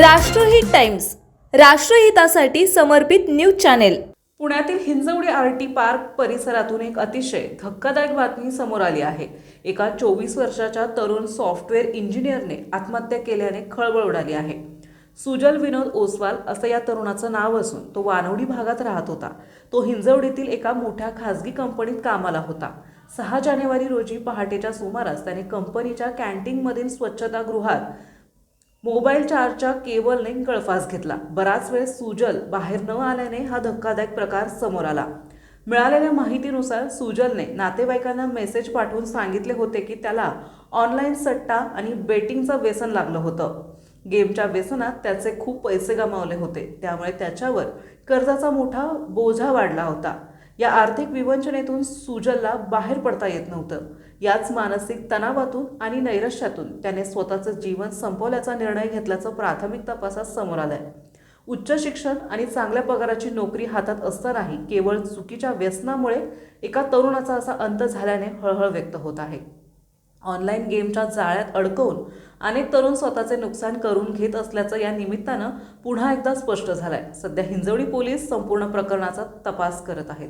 राष्ट्रहित टाइम्स, राष्ट्रहितासाठी समर्पित news channel. पुण्यातील हिंजवडी आरटी पार्क परिसरातून एक अतिशय धक्कादायक बातमी समोर आली आहे। एका 24 वर्षाच्या तरुण सॉफ्टवेअर इंजिनियरने आत्महत्या केल्याने खळबळ उडाली आहे। सुजल विनोद ओसवाल असं या तरुणाचं नाव असून तो वानवडी भागात राहत होता। तो हिंजवडीतील एका मोठ्या खासगी कंपनीत कामाला होता। 6 जानेवारी रोजी पहाटेच्या सुमारास त्याने कंपनीच्या कॅन्टीनमधील स्वच्छतागृहात मोबाईल चार्जच्या केबलने गळफास घेतला। बराच वेळ सुजल बाहेर न आल्याने हा धक्कादायक प्रकार समोर आला। मिळालेल्या माहितीनुसार सुजलने नातेवाईकांना मेसेज पाठवून सांगितले होते की त्याला ऑनलाईन सट्टा आणि बेटिंगचं व्यसन लागलं होतं। गेमच्या व्यसनात त्याचे खूप पैसे गमावले होते, त्यामुळे त्याच्यावर कर्जाचा मोठा बोझा वाढला होता। या आर्थिक विवंचनेतून सुजलला बाहेर पडता येत नव्हतं। याच मानसिक तणावातून आणि नैराश्यातून त्याने स्वतःचं जीवन संपवल्याचा निर्णय घेतल्याचं प्राथमिक तपासात समोर आलंय। उच्च शिक्षण आणि चांगल्या पगाराची नोकरी हातात असतानाही केवळ चुकीच्या व्यसनामुळे एका तरुणाचा असा अंत झाल्याने हळहळ व्यक्त होत आहे। ऑनलाईन गेमच्या जाळ्यात अडकवून अनेक तरुण स्वतःचे नुकसान करून घेत असल्याचं या निमित्तानं पुन्हा एकदा स्पष्ट झालंय। सध्या हिंजवडी पोलीस संपूर्ण प्रकरणाचा तपास करत आहेत।